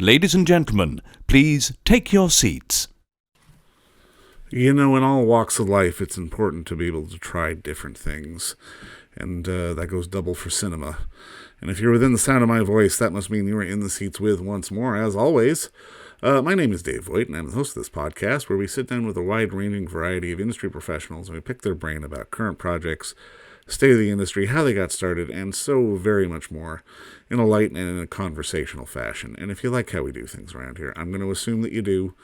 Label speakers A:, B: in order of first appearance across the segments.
A: Ladies and gentlemen, please take your seats.
B: You know, in all walks of life, it's important to be able to try different things. And that goes double for cinema. And if you're within the sound of my voice, that must mean you are in the seats with, once more, as always. My name is Dave Voigt, and I'm the host of this podcast, where we sit down with a wide-ranging variety of industry professionals, and we pick their brain about current projects, state of the industry, how they got started, and so very much more, in a light and in a conversational fashion. And if you like how we do things around here, I'm going to assume that you do,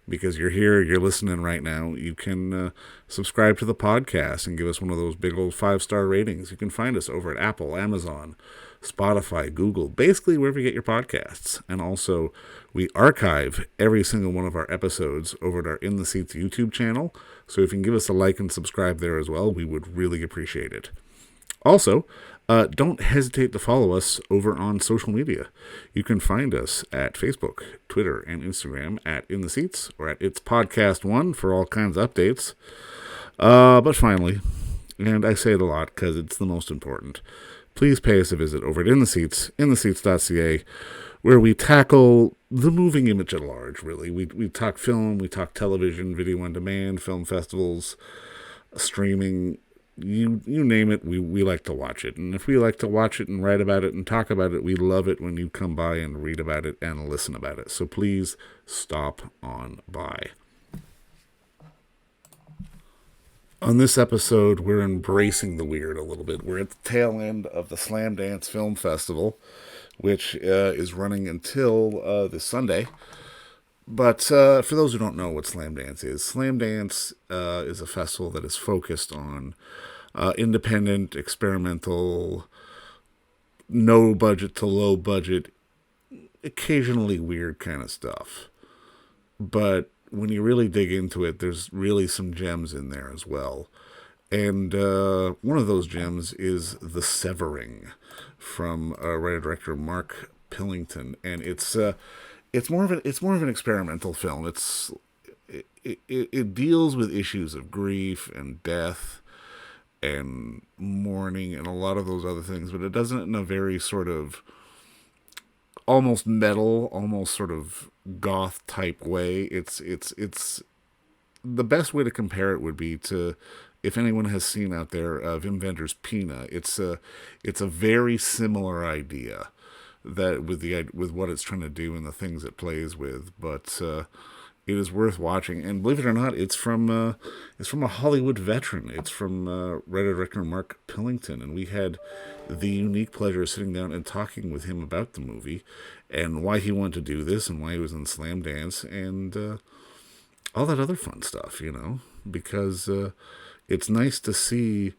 B: because you're here, you're listening right now. You can subscribe to the podcast and give us one of those big old 5-star ratings. You can find us over at Apple, Amazon, Spotify, Google, basically wherever you get your podcasts. And also, we archive every single one of our episodes over at our In the Seats YouTube channel. So if you can give us a like and subscribe there as well, we would really appreciate it. Also, don't hesitate to follow us over on social media. You can find us at Facebook, Twitter, and Instagram at In the Seats or at It's Podcast One for all kinds of updates. But finally, and I say it a lot because it's the most important, please pay us a visit over at In the Seats, intheseats.ca, where we tackle the moving image at large, really. We talk film, we talk television, video on demand, film festivals, streaming. You name it, we like to watch it. And if we like to watch it and write about it and talk about it, we love it when you come by and read about it and listen about it. So please stop on by. On this episode, we're embracing the weird a little bit. We're at the tail end of the Slamdance Film Festival, which is running until this Sunday. But for those who don't know what Slamdance is is a festival that is focused on independent, experimental, no budget to low budget, occasionally weird kind of stuff. But when you really dig into it, there's really some gems in there as well. And one of those gems is The Severing from writer-director Mark Pellington, and it's more of an experimental film. It deals with issues of grief and death and mourning and a lot of those other things, but it does it in a very sort of almost metal, almost sort of goth type way. It's the best way to compare it would be to, if anyone has seen out there Wim Wenders' Pina. It's a very similar idea that with what it's trying to do and the things it plays with, but it is worth watching. And believe it or not, it's from a Hollywood veteran. It's from writer-director Mark Pellington, and we had the unique pleasure of sitting down and talking with him about the movie and why he wanted to do this and why he was in Slamdance and all that other fun stuff, because it's nice to see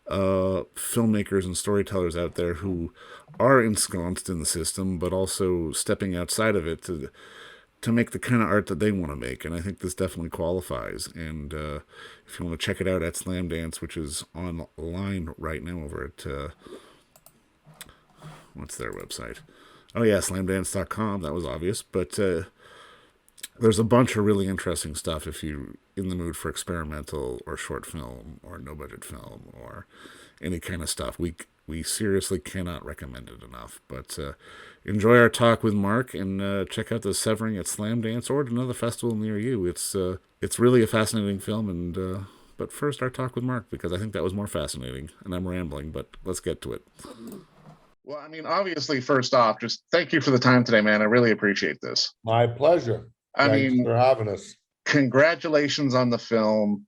B: filmmakers and storytellers out there who are ensconced in the system, but also stepping outside of it to make the kind of art that they want to make. And I think this definitely qualifies. And if you want to check it out at Slamdance, which is online right now over at what's their website? Oh yeah, slamdance.com. That was obvious, but there's a bunch of really interesting stuff if you're in the mood for experimental or short film or no budget film or any kind of stuff. We seriously cannot recommend it enough. But enjoy our talk with Mark and check out The Severing at Slamdance or at another festival near you. It's really a fascinating film. And but first, our talk with Mark, because I think that was more fascinating. And I'm rambling, but let's get to it. Well, I mean, obviously, first off, just thank you for the time today, man. I really appreciate this.
C: My pleasure. Thanks for having us.
B: Congratulations on the film.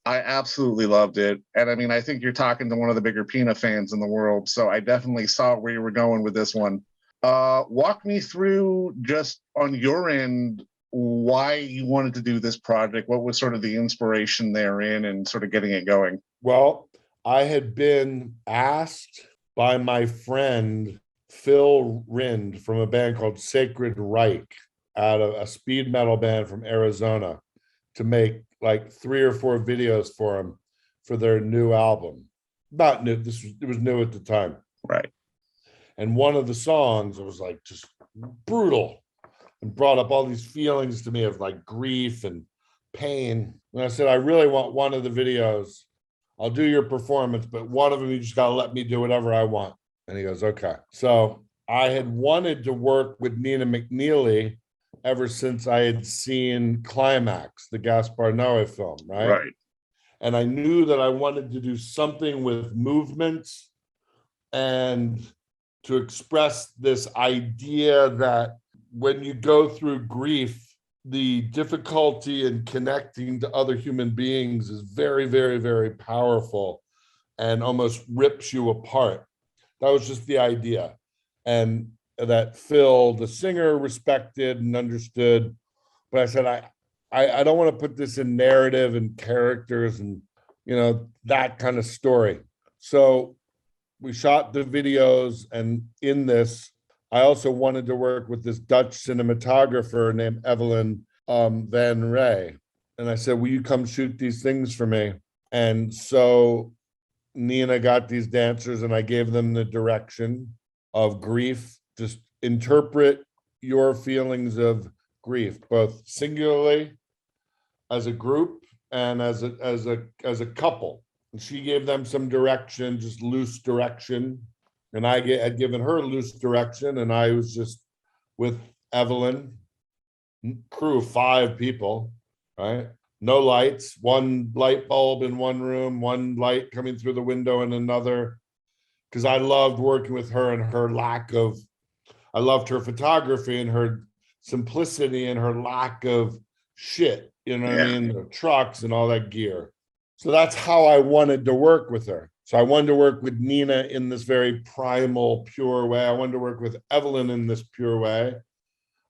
B: I absolutely loved it. And I mean, I think you're talking to one of the bigger Pina fans in the world, so I definitely saw where you were going with this one. Walk me through, just on your end, why you wanted to do this project. What was sort of the inspiration therein and sort of getting it going?
C: Well, I had been asked by my friend Phil Rind from a band called Sacred Reich, out of a speed metal band from Arizona, to make like 3 or 4 videos for him for their new album. Not new, it was new at the time.
B: Right.
C: And one of the songs, it was like just brutal and brought up all these feelings to me of like grief and pain. And I said, I really want one of the videos. I'll do your performance, but one of them, you just got to let me do whatever I want. And he goes, okay. So I had wanted to work with Nina McNeely ever since I had seen Climax, the Gaspar Noé film, right?
B: Right.
C: And I knew that I wanted to do something with movements and to express this idea that when you go through grief, the difficulty in connecting to other human beings is very, very, very powerful and almost rips you apart. That was just the idea. And that Phil, the singer, respected and understood. But I said, I don't want to put this in narrative and characters and, that kind of story. So we shot the videos, and in this, I also wanted to work with this Dutch cinematographer named Evelyn Van Rij. And I said, will you come shoot these things for me? And so Nina got these dancers, and I gave them the direction of grief. Just interpret your feelings of grief, both singularly, as a group, and as a couple. And she gave them some direction, just loose direction, and I had given her loose direction, and I was just with Evelyn, crew of 5 people, right? No lights, one light bulb in one room, one light coming through the window in another. Because I loved working with her and her I loved her photography and her simplicity and her lack of shit, you know what I mean? The trucks and all that gear. So that's how I wanted to work with her. So I wanted to work with Nina in this very primal, pure way. I wanted to work with Evelyn in this pure way.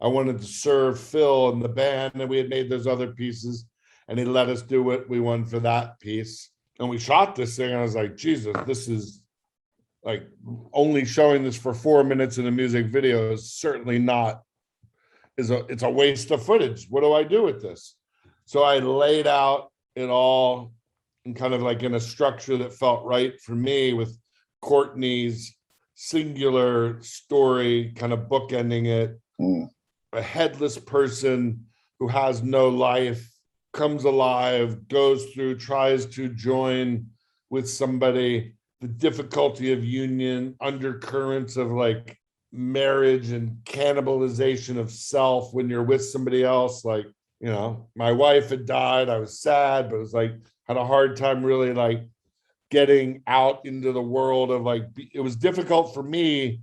C: I wanted to serve Phil and the band, and we had made those other pieces, and he let us do what we wanted for that piece. And we shot this thing, and I was like, Jesus, this is like only showing this for 4 minutes in a music video is certainly not, it's a waste of footage. What do I do with this? So I laid out it all in kind of like in a structure that felt right for me, with Courtney's singular story kind of bookending it. A headless person who has no life comes alive, goes through, tries to join with somebody, the difficulty of union, undercurrents of like marriage and cannibalization of self when you're with somebody else. Like, my wife had died. I was sad, but it was like, had a hard time really like getting out into the world of like, it was difficult for me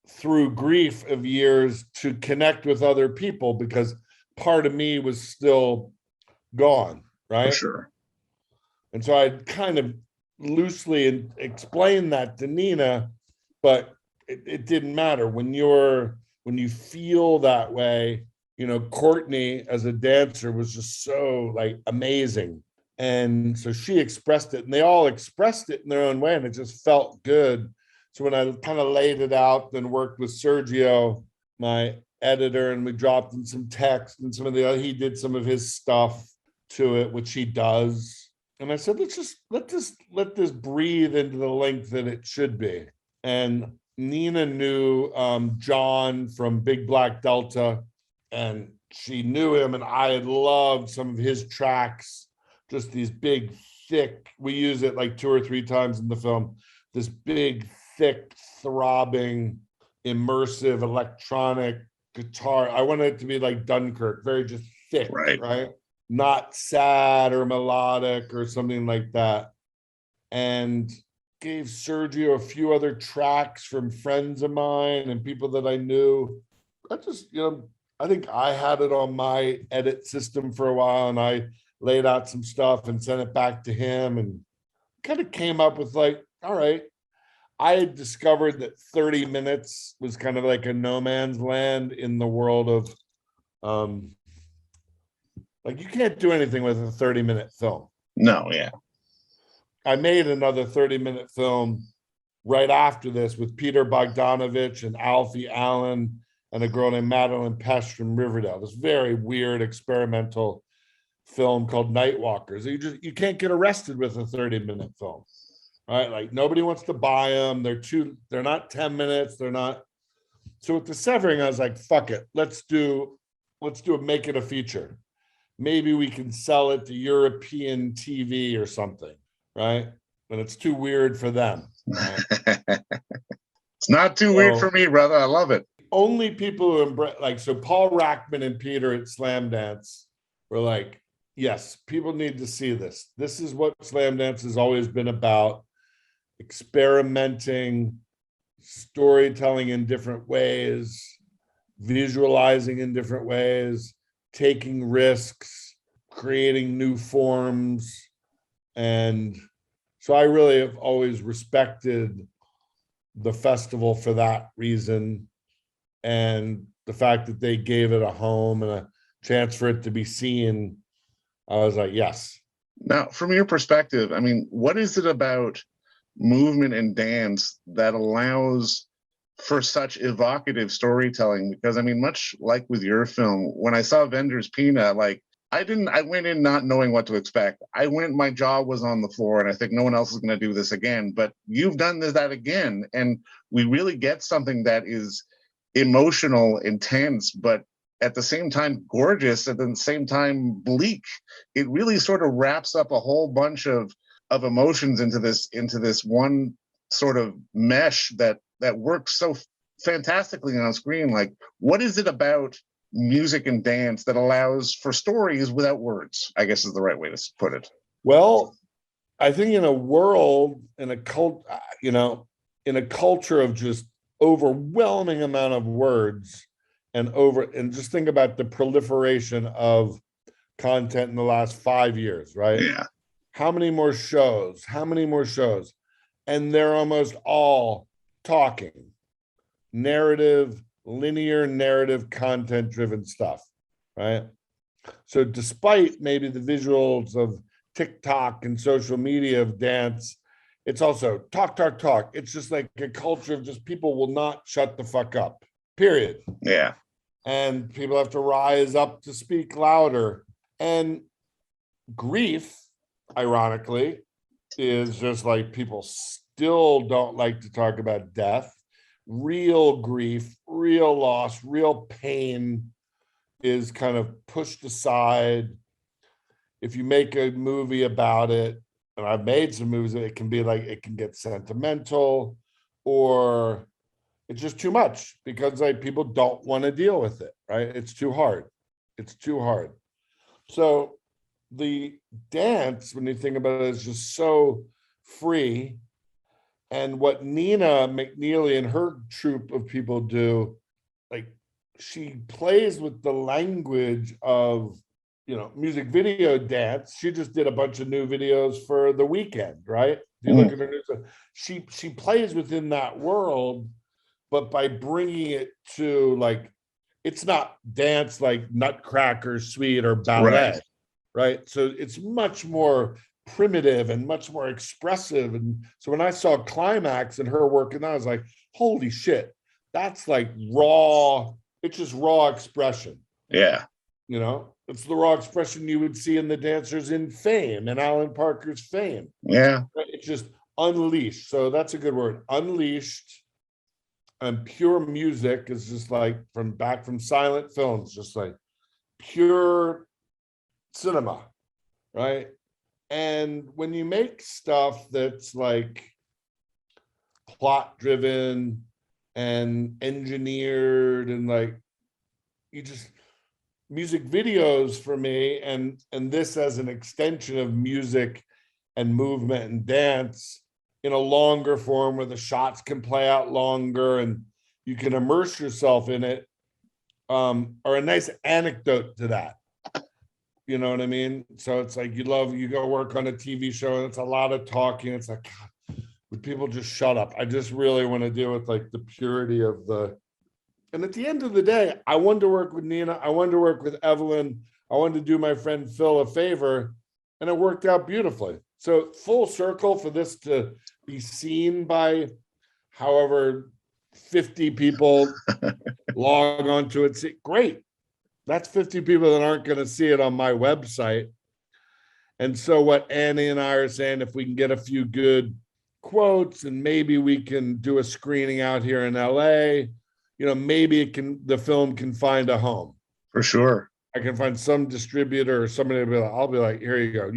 C: through grief of years to connect with other people because part of me was still gone, right?
B: For sure.
C: And so I kind of loosely explained that to Nina, but it didn't matter. When you feel that way, Courtney as a dancer was just so like amazing. And so she expressed it, and they all expressed it in their own way, and it just felt good. So when I kind of laid it out, then worked with Sergio, my editor, and we dropped in some text and some of the other, he did some of his stuff to it, which he does. And I said, let this breathe into the length that it should be. And Nina knew John from Big Black Delta, and she knew him, and I had loved some of his tracks, just these big, thick, we use it like 2 or 3 times in the film, this big, thick, throbbing, immersive electronic guitar. I wanted it to be like Dunkirk, very just thick, right? Not sad or melodic or something like that. And gave Sergio a few other tracks from friends of mine and people that I knew. I just, I think I had it on my edit system for a while, and I laid out some stuff and sent it back to him, and kind of came up with like, all right, I had discovered that 30 minutes was kind of like a no man's land in the world of, like, you can't do anything with a 30-minute film.
B: No, yeah.
C: I made another 30-minute film right after this with Peter Bogdanovich and Alfie Allen and a girl named Madeline Pesh from Riverdale. This very weird experimental film called Nightwalkers. You can't get arrested with a 30-minute film, right? Like, nobody wants to buy them. They're not 10 minutes. They're not. So with the Severing, I was like, fuck it. Let's make it a feature. Maybe we can sell it to European TV or something, right? But it's too weird for them. Right?
B: It's not too weird for me, brother. I love it.
C: Only people who embrace, like, so Paul Rackman and Peter at Slamdance were like, yes, people need to see this. This is what Slamdance has always been about: experimenting, storytelling in different ways, visualizing in different ways, taking risks, creating new forms. And so I really have always respected the festival for that reason. And the fact that they gave it a home and a chance for it to be seen, I was like, yes.
B: Now, from your perspective, I mean, what is it about movement and dance that allows for such evocative storytelling? Because I mean, much like with your film, when I saw Vendor's Peanut, like I went in not knowing what to expect. My jaw was on the floor, and I think no one else is going to do this again. But you've done that again, and we really get something that is emotional, intense, but at the same time gorgeous, at the same time bleak. It really sort of wraps up a whole bunch of emotions into this one sort of mesh that works so fantastically on screen. Like, what is it about music and dance that allows for stories without words, I guess is the right way to put it?
C: Well, I think in a world, in a culture of just overwhelming amount of words, and just think about the proliferation of content in the last 5 years, right?
B: Yeah.
C: How many more shows? And they're almost all talking, linear narrative, content driven stuff, right? So despite maybe the visuals of TikTok and social media of dance, it's also talk. It's just like a culture of just people will not shut the fuck up, period.
B: Yeah.
C: And people have to rise up to speak louder. And grief, ironically, is just like people still don't like to talk about death. Real grief, real loss, real pain is kind of pushed aside. If you make a movie about it, and I've made some movies, it can be like, it can get sentimental, or it's just too much because like people don't want to deal with it, right? It's too hard. So the dance, when you think about it, is just so free. And what Nina McNeely and her troupe of people do, like, she plays with the language of, music video dance. She just did a bunch of new videos for The Weekend, right? If you look at her news, she plays within that world, but by bringing it to, like, it's not dance like Nutcracker Suite or ballet, right? So it's much more primitive and much more expressive. And so when I saw Climax and her working, I was like, holy shit, that's like raw. It's just raw expression.
B: Yeah.
C: It's the raw expression you would see in the dancers in Fame and Alan Parker's Fame.
B: Yeah.
C: It's just unleashed. So that's a good word. Unleashed. And pure music is just like from silent films, just like pure cinema, right? And when you make stuff that's like plot driven and engineered, and like, music videos for me, and this as an extension of music and movement and dance in a longer form where the shots can play out longer and you can immerse yourself in it, are a nice anecdote to that. You know what I mean? So it's like, you go work on a TV show and it's a lot of talking. It's like, God, would people just shut up? I just really want to deal with like the purity of and at the end of the day, I wanted to work with Nina. I wanted to work with Evelyn. I wanted to do my friend Phil a favor, and it worked out beautifully. So full circle for this to be seen by however 50 people log onto it. Great. That's 50 people that aren't going to see it on my website. And so what Annie and I are saying, if we can get a few good quotes and maybe we can do a screening out here in LA, maybe the film can find a home.
B: For sure.
C: I can find some distributor or somebody I'll be like, here you go.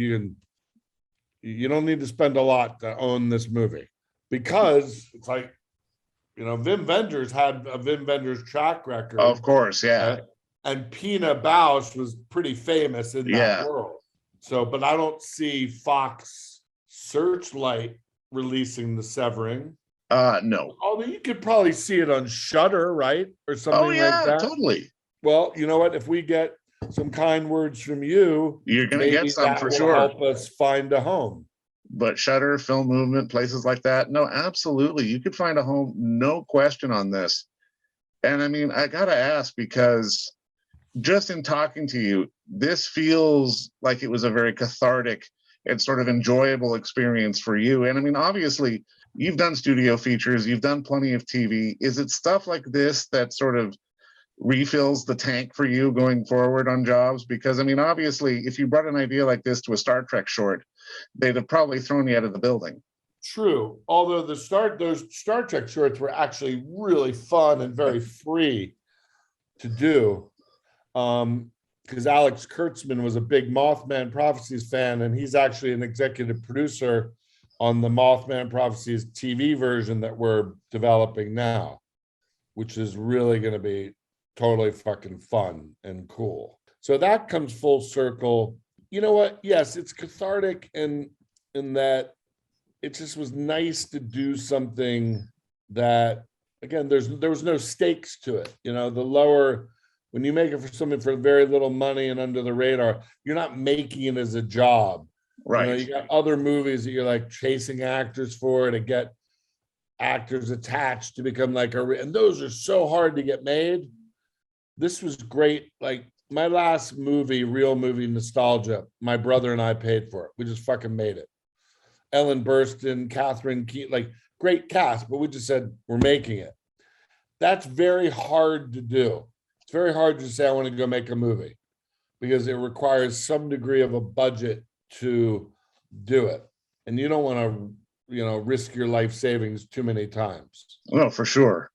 C: You don't need to spend a lot to own this movie, because it's like, Wim Wenders had a Wim Wenders track record.
B: Of course, yeah.
C: Right? And Pina Bausch was pretty famous in that world. So, but I don't see Fox Searchlight releasing The Severing.
B: No.
C: Although you could probably see it on Shudder, right? Or something like that.
B: Totally.
C: Well, you know what? If we get some kind words from you,
B: you're going to get some for sure.
C: Help us find a home.
B: But Shudder, Film Movement, places like that, no, absolutely. You could find a home, no question on this. And I mean, I got to ask, because just in talking to you, this feels like it was a very cathartic and sort of enjoyable experience for you. And I mean, obviously, you've done studio features, you've done plenty of TV. Is it stuff like this that sort of refills the tank for you going forward on jobs? Because I mean, obviously, if you brought an idea like this to a Star Trek short, they'd have probably thrown you out of the building.
C: True. Although those Star Trek shorts were actually really fun and very free to do. Because Alex Kurtzman was a big Mothman Prophecies fan, and he's actually an executive producer on the Mothman Prophecies TV version that we're developing now, which is really going to be totally fucking fun and cool. So that comes full circle. You know what? Yes, it's cathartic in that it just was nice to do something that, again, there was no stakes to it. When you make it for something for very little money and under the radar, you're not making it as a job.
B: Right.
C: You got other movies that you're like chasing actors for to get actors attached to become and those are so hard to get made. This was great. Like my last movie, real movie, Nostalgia, my brother and I paid for it. We just fucking made it. Ellen Burstyn, Catherine Key, great cast, but we just said, we're making it. That's very hard to do. It's very hard to say, I want to go make a movie, because it requires some degree of a budget to do it. And you don't want to, risk your life savings too many times.
B: No, for sure.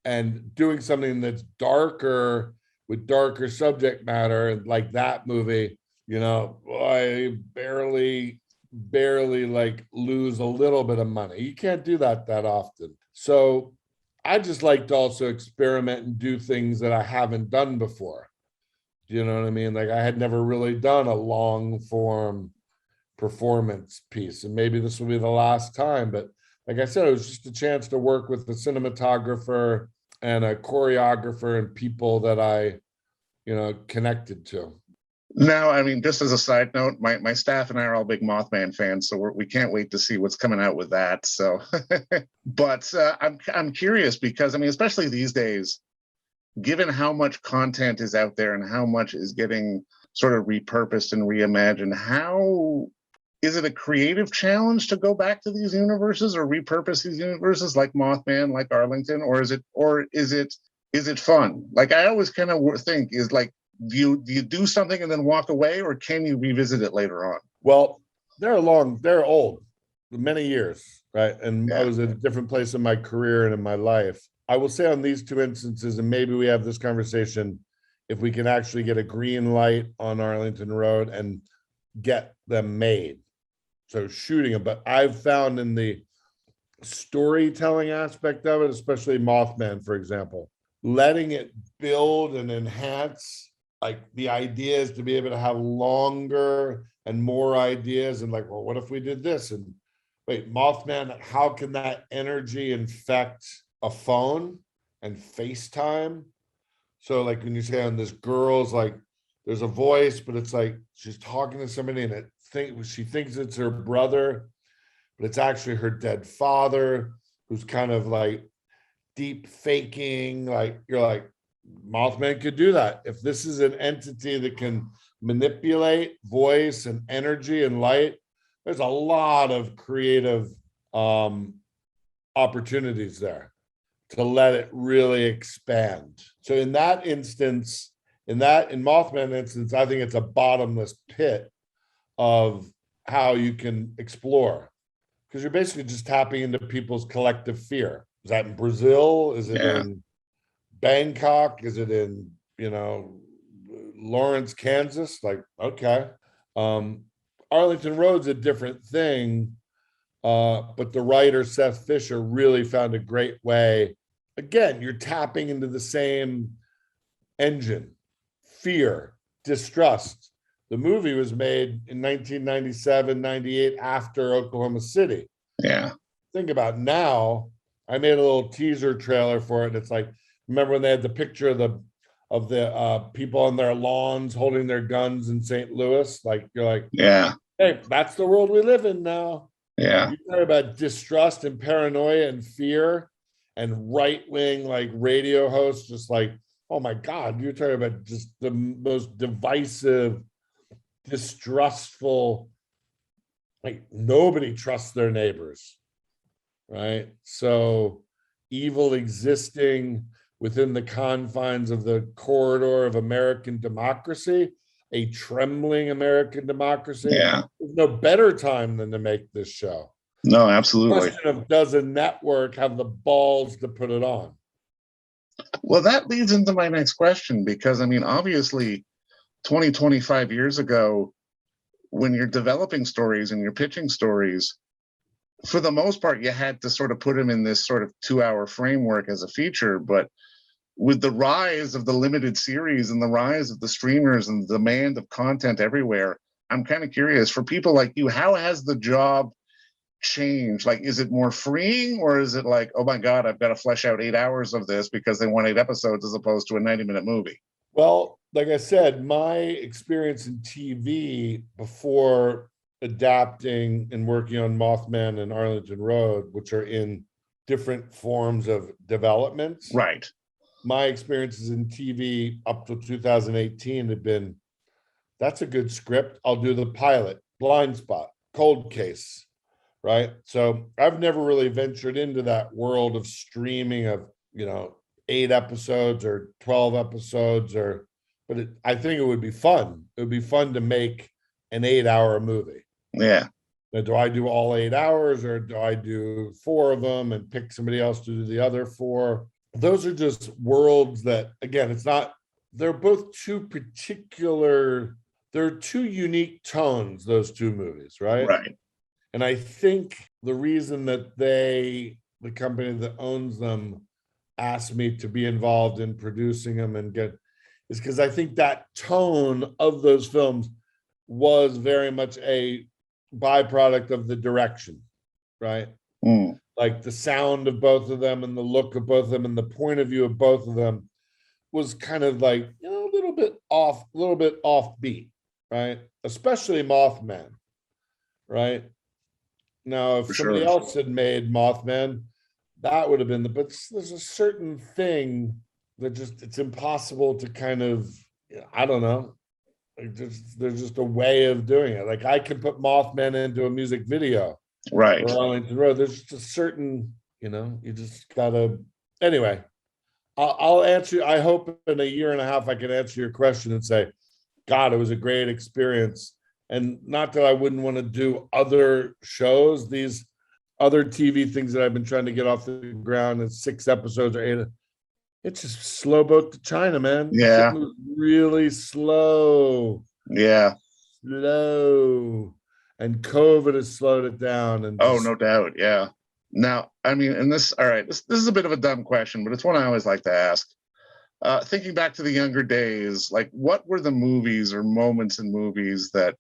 C: And doing something that's darker with darker subject matter, and like that movie, I barely lose a little bit of money. You can't do that often. So I just like to also experiment and do things that I haven't done before. Do you know what I mean? Like I had never really done a long form performance piece, and maybe this will be the last time. But like I said, it was just a chance to work with a cinematographer and a choreographer and people that I, connected to.
B: Now, I mean, just as a side note, my staff and I are all big Mothman fans, so we can't wait to see what's coming out with that. So, but I'm curious, because I mean, especially these days, given how much content is out there and how much is getting sort of repurposed and reimagined, how is it a creative challenge to go back to these universes or repurpose these universes like Mothman, like Arlington, or is it fun? Like I always kind of think is like, do you do something and then walk away, or can you revisit it later on?
C: Well, they're old, many years, right? And I was at a different place in my career and in my life. I will say on these two instances, and maybe we have this conversation, if we can actually get a green light on Arlington Road and get them made. So shooting them, but I've found in the storytelling aspect of it, especially Mothman, for example, letting it build and enhance. Like the idea is to be able to have longer and more ideas, and like, well, what if we did this? And wait, Mothman, how can that energy infect a phone and FaceTime? So like when you say on this girl's like, there's a voice, but it's like she's talking to somebody and she thinks it's her brother, but it's actually her dead father who's kind of like deep faking. Like you're like, Mothman could do that. If this is an entity that can manipulate voice and energy and light, there's a lot of creative opportunities there to let it really expand. So in that instance, in Mothman instance, I think it's a bottomless pit of how you can explore, because you're basically just tapping into people's collective fear. Is that in Brazil? Is it in Bangkok? Is it in, Lawrence, Kansas? Like, okay. Arlington Road's a different thing. But the writer, Seth Fisher, really found a great way. Again, you're tapping into the same engine, fear, distrust. The movie was made in 1997, 98 after Oklahoma City.
B: Yeah.
C: Think about now, I made a little teaser trailer for it. And it's like, remember when they had the picture of the people on their lawns holding their guns in St. Louis? Like, you're like,
B: Yeah.
C: hey, that's the world we live in now.
B: Yeah.
C: You talk about distrust and paranoia and fear and right-wing like radio hosts, just like, oh my God, you're talking about just the most divisive, distrustful, like nobody trusts their neighbors, right? So evil existing within the confines of the corridor of American democracy, a trembling American democracy.
B: Yeah.
C: There's no better time than to make this show.
B: No, absolutely.
C: Question of, does a network have the balls to put it on?
B: Well, that leads into my next question, because I mean, obviously 20, 25 years ago, when you're developing stories and you're pitching stories, for the most part, you had to sort of put them in this sort of 2-hour framework as a feature. But with the rise of the limited series and the rise of the streamers and the demand of content everywhere, I'm kind of curious, for people like you, how has the job changed? Like, is it more freeing, or is it like, oh my God, I've got to flesh out 8 hours of this because they want 8 episodes as opposed to a 90-minute movie?
C: Well, like I said, my experience in TV before adapting and working on Mothman and Arlington Road, which are in different forms of development.
B: Right.
C: My experiences in TV up to 2018 had been, that's a good script. I'll do the pilot, Blind Spot, Cold Case, right? So I've never really ventured into that world of streaming of, 8 episodes or 12 episodes, but I think it would be fun. It would be fun to make an 8-hour movie.
B: Yeah.
C: Now, do I do all 8 hours, or do I do 4 of them and pick somebody else to do the other 4? Those are just worlds that, again, they're both they're 2 unique tones, those 2 movies, right?
B: Right.
C: And I think the reason that the company that owns them asked me to be involved in producing them is because I think that tone of those films was very much a byproduct of the direction, right? Like the sound of both of them and the look of both of them and the point of view of both of them was kind of like, a little bit offbeat, right? Especially Mothman, right? Now, if somebody else had made Mothman, that would have been but there's a certain thing that it's impossible to kind of, I don't know. There's just a way of doing it. Like I can put Mothman into a music video.
B: Right.
C: Or Arlington Road. There's just a certain, you just gotta, anyway, I'll answer. I hope in a year and a half, I can answer your question and say, God, it was a great experience. And not that I wouldn't want to do other shows, these other TV things that I've been trying to get off the ground in 6 episodes or 8. It's just slow boat to China, man.
B: Yeah.
C: It moves really slow.
B: Yeah.
C: Slow. And COVID has slowed it down. And
B: no doubt. Yeah. Now, I mean, and this is a bit of a dumb question, but it's one I always like to ask. Thinking back to the younger days, like what were the movies or moments in movies that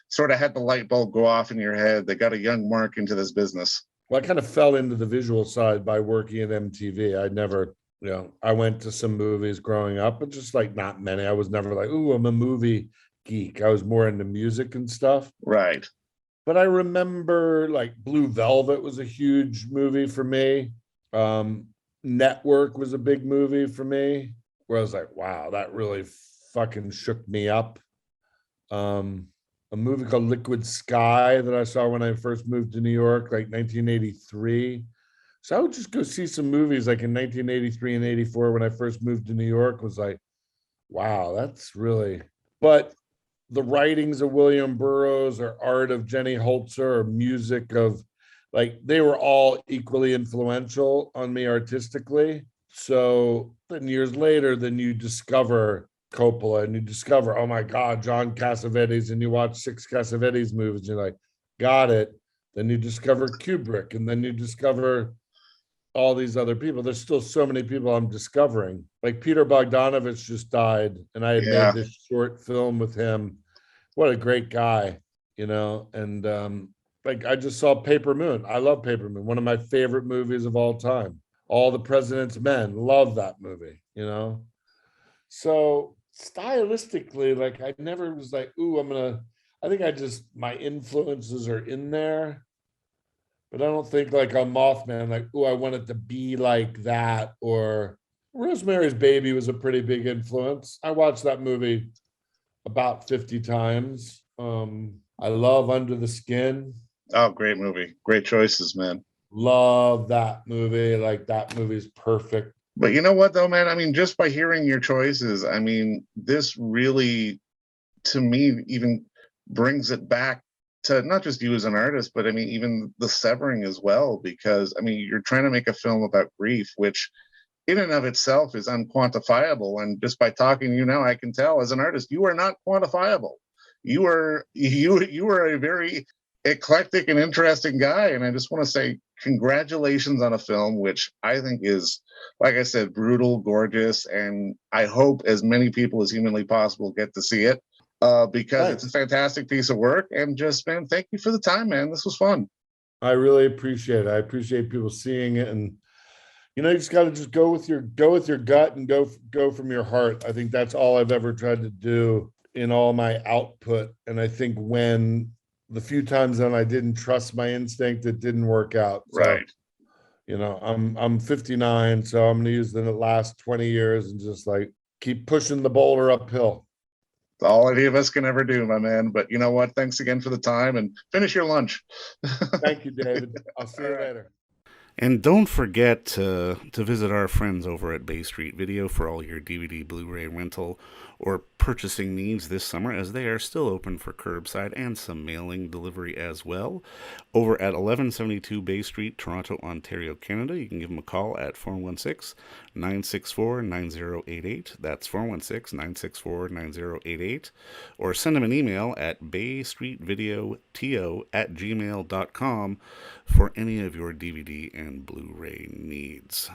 B: sort of had the light bulb go off in your head that got a young Mark into this business?
C: Well, I kind of fell into the visual side by working at MTV. I never, I went to some movies growing up, but just like not many. I was never like, ooh, I'm a movie geek. I was more into music and stuff.
B: Right.
C: But I remember like Blue Velvet was a huge movie for me. Network was a big movie for me, where I was like, wow, that really fucking shook me up. A movie called Liquid Sky that I saw when I first moved to New York, like 1983. So I would just go see some movies like in 1983 and 84 when I first moved to New York, was like, wow, that's really, but the writings of William Burroughs or art of Jenny Holzer or music of, like, they were all equally influential on me artistically. So then years later, then you discover Coppola and you discover, oh my God, John Cassavetes, and you watch 6 Cassavetes movies, and you're like, got it. Then you discover Kubrick, and then you discover all these other people. There's still so many people I'm discovering. Like Peter Bogdanovich just died, and I had made
B: Yeah.
C: this short film with him. What a great guy, you know. And like I just saw Paper Moon. I love Paper Moon, one of my favorite movies of all time. All the President's Men, love that movie, you know. So stylistically, like I never was like, ooh, I think I just my influences are in there, but I don't think like on Mothman, like, oh, I want it to be like that. Or Rosemary's Baby was a pretty big influence. I watched that movie about 50 times. I love Under the Skin.
B: Oh, great movie. Great choices, man.
C: Love that movie. Like that movie's perfect.
B: But you know what, though, man? I mean, just by hearing your choices, I mean, this really, to me, even brings it back to not just you as an artist, but I mean, even the severing as well, because I mean, you're trying to make a film about grief, which in and of itself is unquantifiable. And just by talking to you now, I can tell as an artist, you are not quantifiable. You are a very eclectic and interesting guy. And I just want to say congratulations on a film which I think is, like I said, brutal, gorgeous, and I hope as many people as humanly possible get to see it. Because it's a
C: Thanks.
B: fantastic piece of work. And just, man, thank you for the time, man. This was fun.
C: I really appreciate it. I appreciate people seeing it, and you know, you just got to just go with your gut and go from your heart. I think that's all I've ever tried to do in all my output. And I think when the few times that I didn't trust my instinct, it didn't work out. So,
B: Right.
C: you know, I'm 59, so I'm gonna use the last 20 years and just like keep pushing the boulder uphill.
B: All any of us can ever do, my man. But you know what? Thanks again for the time and finish your lunch.
C: Thank you, David. I'll see
B: All
C: you
B: right.
C: later.
A: And don't forget to visit our friends over at Bay Street Video for all your DVD, Blu-ray rental, or purchasing needs this summer, as they are still open for curbside and some mailing delivery as well. Over at 1172 Bay Street, Toronto, Ontario, Canada, you can give them a call at 416-964-9088. That's 416-964-9088. Or send them an email at baystreetvideoto@gmail.com for any of your DVD and Blu-ray needs.